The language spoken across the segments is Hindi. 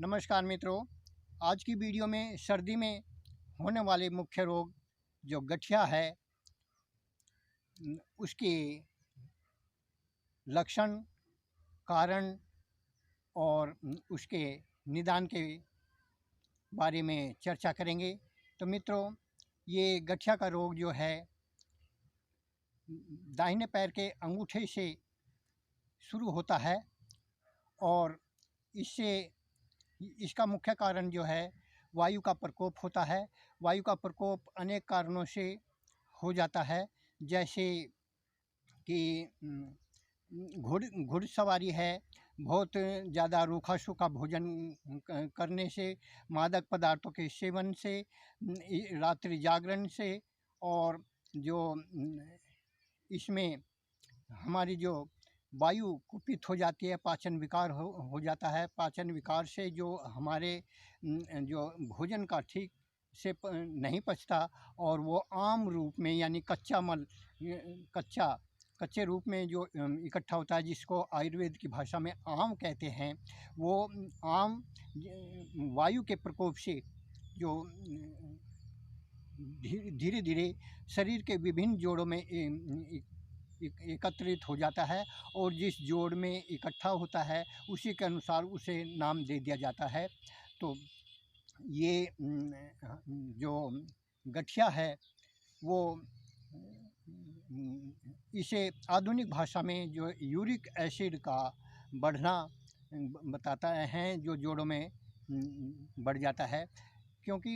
नमस्कार मित्रों। आज की वीडियो में सर्दी में होने वाले मुख्य रोग जो गठिया है उसके लक्षण, कारण और उसके निदान के बारे में चर्चा करेंगे। तो मित्रों, ये गठिया का रोग जो है दाहिने पैर के अंगूठे से शुरू होता है और इससे इसका मुख्य कारण जो है वायु का प्रकोप होता है। वायु का प्रकोप अनेक कारणों से हो जाता है, जैसे कि घुड़सवारी है, बहुत ज़्यादा रूखा-सूखा भोजन करने से, मादक पदार्थों के सेवन से, रात्रि जागरण से और जो इसमें हमारी जो वायु कुपित हो जाती है, पाचन विकार हो जाता है। पाचन विकार से जो हमारे जो भोजन का ठीक से नहीं पचता और वो आम रूप में यानी कच्चा मल कच्चे रूप में जो इकट्ठा होता है, जिसको आयुर्वेद की भाषा में आम कहते हैं। वो आम वायु के प्रकोप से जो धीरे धीरे शरीर के विभिन्न जोड़ों में एकत्रित हो जाता है और जिस जोड़ में इकट्ठा होता है उसी के अनुसार उसे नाम दे दिया जाता है। तो ये जो गठिया है वो इसे आधुनिक भाषा में जो यूरिक एसिड का बढ़ना बताता है, जो जोड़ों में बढ़ जाता है। क्योंकि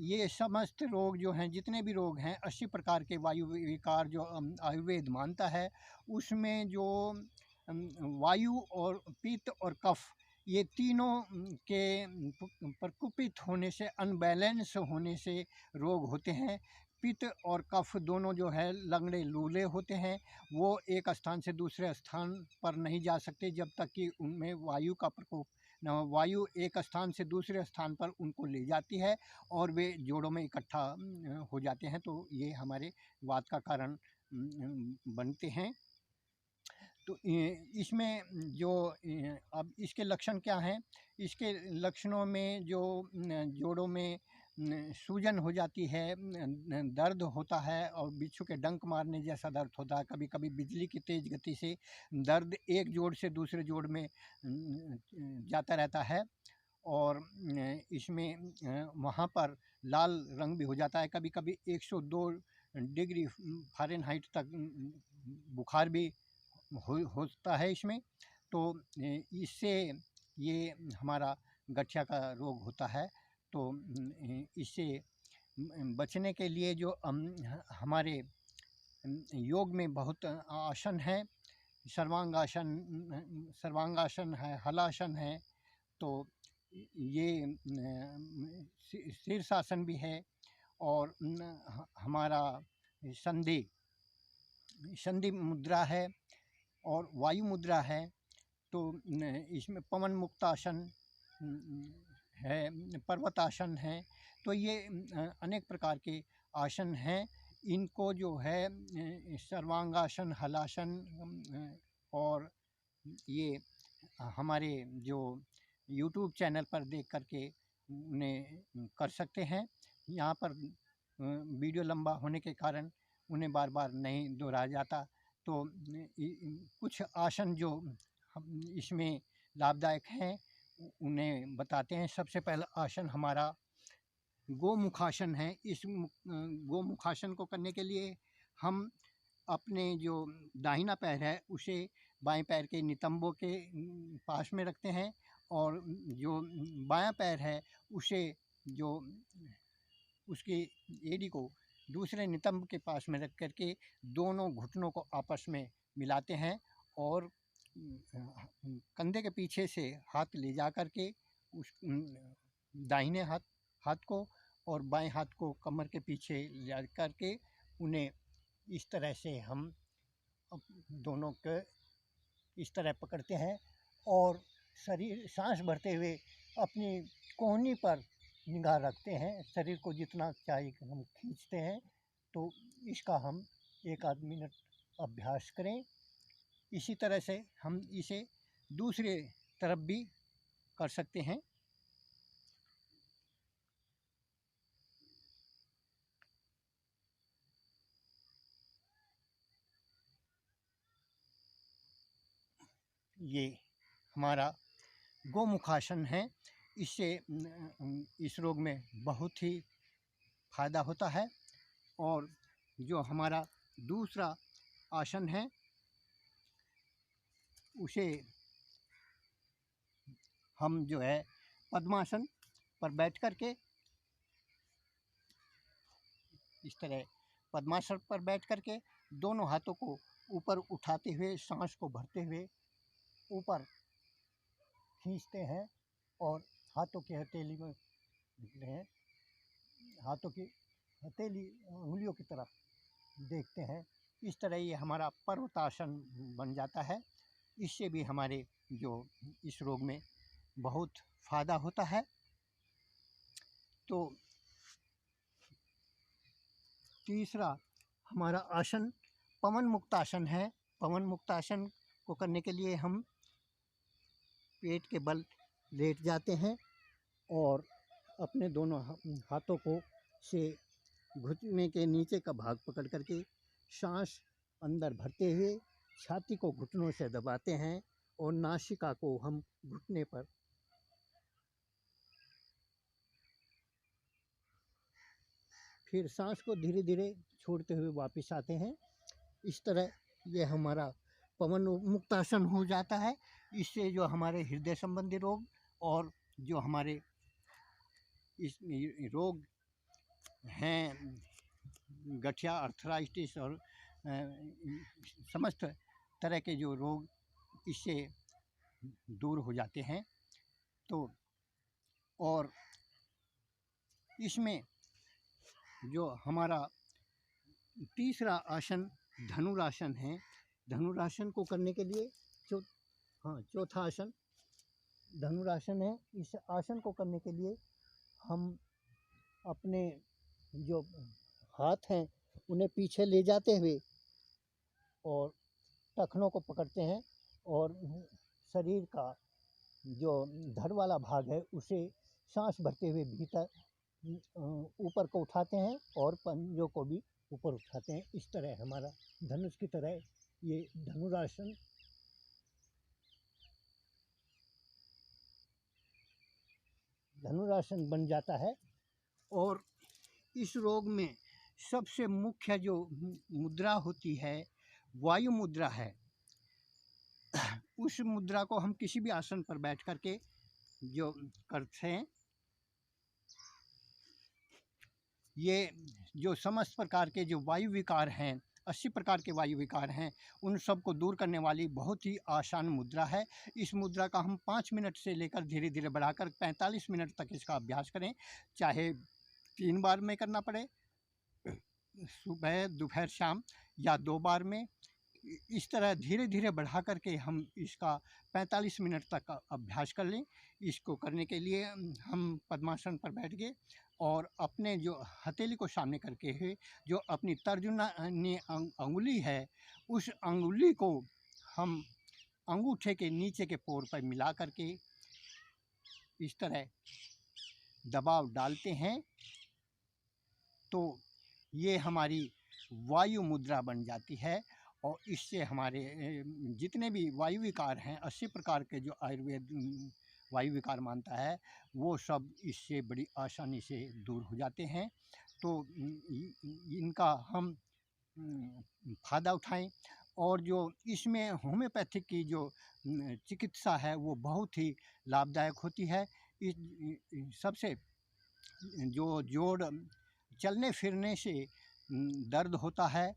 ये समस्त रोग जो हैं, जितने भी रोग हैं, 80 प्रकार के वायु विकार जो आयुर्वेद मानता है, उसमें जो वायु और पित्त और कफ, ये तीनों के प्रकुपित होने से, अनबैलेंस होने से रोग होते हैं। पित्त और कफ दोनों जो है लंगड़े लूले होते हैं, वो एक स्थान से दूसरे स्थान पर नहीं जा सकते जब तक कि उनमें वायु का प्रकोप न हो। वायु एक स्थान से दूसरे स्थान पर उनको ले जाती है और वे जोड़ों में इकट्ठा हो जाते हैं, तो ये हमारे वात का कारण बनते हैं। तो इसमें जो अब इसके लक्षण क्या हैं? इसके लक्षणों में जो जोड़ों में सूजन हो जाती है, दर्द होता है और बिच्छू के डंक मारने जैसा दर्द होता है। कभी कभी बिजली की तेज़ गति से दर्द एक जोड़ से दूसरे जोड़ में जाता रहता है और इसमें वहाँ पर लाल रंग भी हो जाता है। कभी कभी 102 डिग्री फ़ारेनहाइट तक बुखार भी होता है इसमें। तो इससे ये हमारा गठिया का रोग होता है। तो इससे बचने के लिए जो हमारे योग में बहुत आसन हैं, सर्वांगासन है, हलासन है। तो ये शीर्षासन भी है और हमारा संधि मुद्रा है और वायु मुद्रा है। तो इसमें पवन मुक्तासन है, पर्वतासन है। तो ये अनेक प्रकार के आसन हैं। इनको जो है सर्वांगासन, हलासन और ये हमारे जो यूट्यूब चैनल पर देख करके उन्हें कर सकते हैं। यहाँ पर वीडियो लंबा होने के कारण उन्हें बार बार नहीं दोहराया जाता। तो कुछ आसन जो इसमें लाभदायक हैं उन्हें बताते हैं। सबसे पहला आसन हमारा गोमुखासन है। इस गोमुखासन को करने के लिए हम अपने जो दाहिना पैर है उसे बाएं पैर के नितंबों के पास में रखते हैं और जो बायां पैर है उसे जो उसकी एड़ी को दूसरे नितंब के पास में रख करके दोनों घुटनों को आपस में मिलाते हैं और कंधे के पीछे से हाथ ले जा कर के उस दाहिने हाथ को और बाएं हाथ को कमर के पीछे ले जा कर के उन्हें इस तरह से हम दोनों के इस तरह पकड़ते हैं और शरीर सांस भरते हुए अपनी कोहनी पर निगाह रखते हैं। शरीर को जितना चाहिए हम खींचते हैं। तो इसका हम 1-8 मिनट अभ्यास करें। इसी तरह से हम इसे दूसरे तरफ भी कर सकते हैं। ये हमारा गोमुखासन है। इससे इस रोग में बहुत ही फ़ायदा होता है। और जो हमारा दूसरा आसन है उसे हम जो है पद्मासन पर बैठ कर के, इस तरह पद्मासन पर बैठ कर के दोनों हाथों को ऊपर उठाते हुए सांस को भरते हुए ऊपर खींचते हैं और हाथों की हथेली में देखते हैं, हाथों की हथेली उंगलियों की तरफ देखते हैं। इस तरह ये हमारा पर्वतासन बन जाता है। इससे भी हमारे जो इस रोग में बहुत फ़ायदा होता है। तो तीसरा हमारा आसन पवन मुक्तासन है। पवन मुक्तासन को करने के लिए हम पेट के बल लेट जाते हैं और अपने दोनों हाथों को से घुटने के नीचे का भाग पकड़ करके सांस अंदर भरते हुए छाती को घुटनों से दबाते हैं और नासिका को हम घुटने पर फिर सांस को धीरे धीरे छोड़ते हुए वापस आते हैं। इस तरह ये हमारा पवन मुक्तासन हो जाता है। इससे जो हमारे हृदय संबंधी रोग और जो हमारे इस रोग हैं, गठिया, अर्थराइटिस और समस्त तरह के जो रोग इससे दूर हो जाते हैं। तो और इसमें जो हमारा तीसरा आसन धनुरासन है। धनुरासन को करने के लिए चौथा आसन धनुरासन है। इस आसन को करने के लिए हम अपने जो हाथ हैं उन्हें पीछे ले जाते हुए और टखनों को पकड़ते हैं और शरीर का जो धड़ वाला भाग है उसे सांस भरते हुए भीतर ऊपर को उठाते हैं और पंजों को भी ऊपर उठाते हैं। इस तरह हमारा धनुष की तरह ये धनुरासन बन जाता है। और इस रोग में सबसे मुख्य जो मुद्रा होती है वायु मुद्रा है। उस मुद्रा को हम किसी भी आसन पर बैठ करके जो करते हैं, ये जो समस्त प्रकार के जो वायु विकार हैं, 80 प्रकार के वायु विकार हैं, उन सब को दूर करने वाली बहुत ही आसान मुद्रा है। इस मुद्रा का हम 5 मिनट से लेकर धीरे धीरे बढ़ाकर 45 मिनट तक इसका अभ्यास करें। चाहे 3 बार में करना पड़े, सुबह, दोपहर, शाम, या 2 बार में। इस तरह धीरे धीरे बढ़ा करके हम इसका 45 मिनट तक अभ्यास कर लें। इसको करने के लिए हम पद्मासन पर बैठ गए और अपने जो हथेली को सामने करके है, जो अपनी तर्जनी अंगुली है, उस अंगुली को हम अंगूठे के नीचे के पोर पर मिला करके इस तरह दबाव डालते हैं। तो ये हमारी वायु मुद्रा बन जाती है और इससे हमारे जितने भी वायु विकार हैं, 80 प्रकार के जो आयुर्वेद वायु विकार मानता है, वो सब इससे बड़ी आसानी से दूर हो जाते हैं। तो इनका हम फ़ायदा उठाएं। और जो इसमें होम्योपैथिक की जो चिकित्सा है वो बहुत ही लाभदायक होती है। इस सबसे जो जोड़ चलने फिरने से दर्द होता है,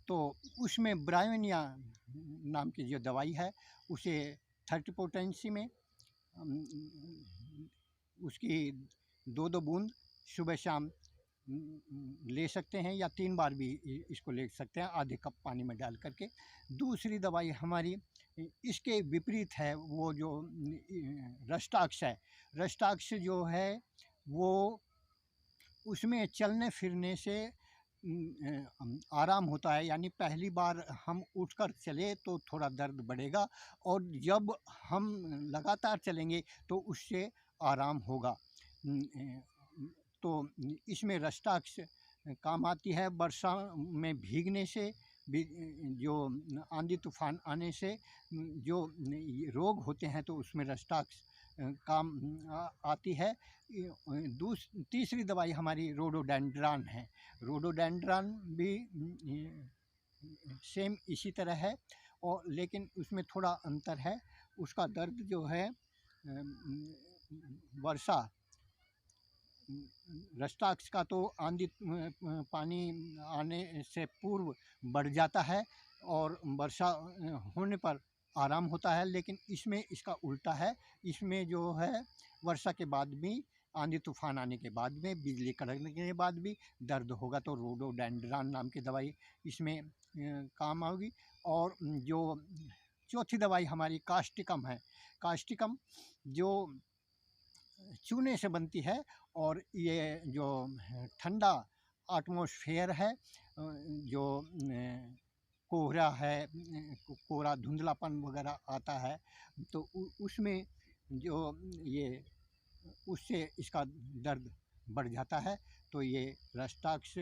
तो उसमें ब्रायोनिया नाम की जो दवाई है उसे 30 पोटेंसी में उसकी 2-2 बूंद सुबह शाम ले सकते हैं, या 3 बार भी इसको ले सकते हैं, आधे कप पानी में डाल करके। दूसरी दवाई हमारी इसके विपरीत है, वो जो रस्टाक्स है। रस्टाक्स जो है वो उसमें चलने फिरने से आराम होता है, यानी पहली बार हम उठकर चले तो थोड़ा दर्द बढ़ेगा और जब हम लगातार चलेंगे तो उससे आराम होगा। तो इसमें रस्टाक्स काम आती है। वर्षा में भीगने से जो आंधी तूफान आने से जो ये रोग होते हैं तो उसमें रस्टाक्स काम आती है। तीसरी दवाई हमारी रोडोडेंड्रान है। रोडोडेंड्रान भी सेम इसी तरह है, और लेकिन उसमें थोड़ा अंतर है। उसका दर्द जो है वर्षा रस्टाक्स का तो आंधी पानी आने से पूर्व बढ़ जाता है और वर्षा होने पर आराम होता है, लेकिन इसमें इसका उल्टा है। इसमें जो है वर्षा के बाद भी, आंधी तूफान आने के बाद में, बिजली कड़कने के बाद भी दर्द होगा तो रोडोडेंड्रान नाम की दवाई इसमें काम आएगी। और जो चौथी दवाई हमारी कास्टिकम है। कास्टिकम जो चूने से बनती है, और ये जो ठंडा एटमॉस्फेयर है, जो कोहरा है, कोहरा धुंधलापन वगैरह आता है, तो उसमें जो ये उससे इसका दर्द बढ़ जाता है। तो ये रस्टाक्स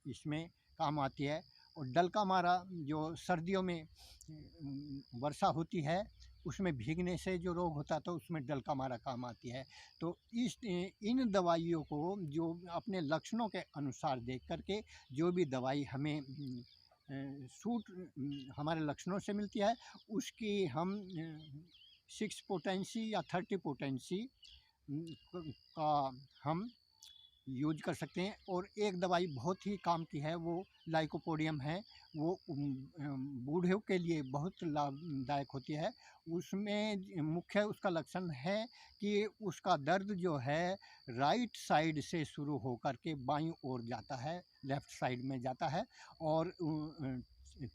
इसमें काम आती है। और डलका मारा जो सर्दियों में वर्षा होती है उसमें भीगने से जो रोग होता है तो उसमें डलका मारा काम आती है। तो इन दवाइयों को जो अपने लक्षणों के अनुसार देख करके जो भी दवाई हमें सूट हमारे लक्षणों से मिलती है, उसकी हम 6 पोटेंसी या 30 पोटेंसी का हम यूज कर सकते हैं। और एक दवाई बहुत ही काम की है, वो लाइकोपोडियम है। वो बूढ़ों के लिए बहुत लाभदायक होती है। उसमें मुख्य उसका लक्षण है कि उसका दर्द जो है राइट साइड से शुरू होकर के बाईं ओर जाता है, लेफ़्ट साइड में जाता है। और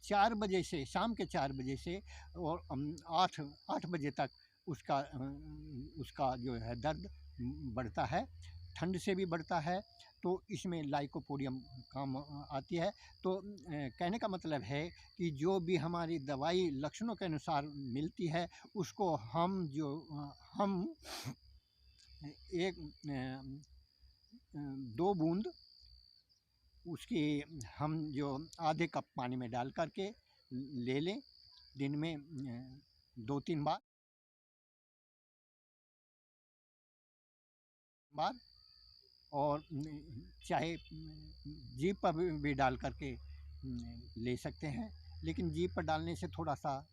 4 बजे से, शाम के 4 बजे से और 8 बजे तक उसका जो है दर्द बढ़ता है, ठंड से भी बढ़ता है। तो इसमें लाइकोपोडियम काम आती है। तो कहने का मतलब है कि जो भी हमारी दवाई लक्षणों के अनुसार मिलती है उसको हम एक 2 बूंद उसकी हम जो आधे कप पानी में डाल करके ले लें, दिन में 2-3 बार और चाहे जीभ पर भी डाल करके ले सकते हैं। लेकिन जीभ पर डालने से थोड़ा सा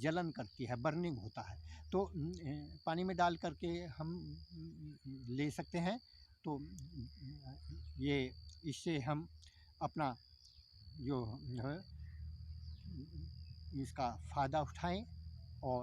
जलन करती है, बर्निंग होता है। तो पानी में डाल करके हम ले सकते हैं। तो ये इससे हम अपना जो है इसका फ़ायदा उठाएं और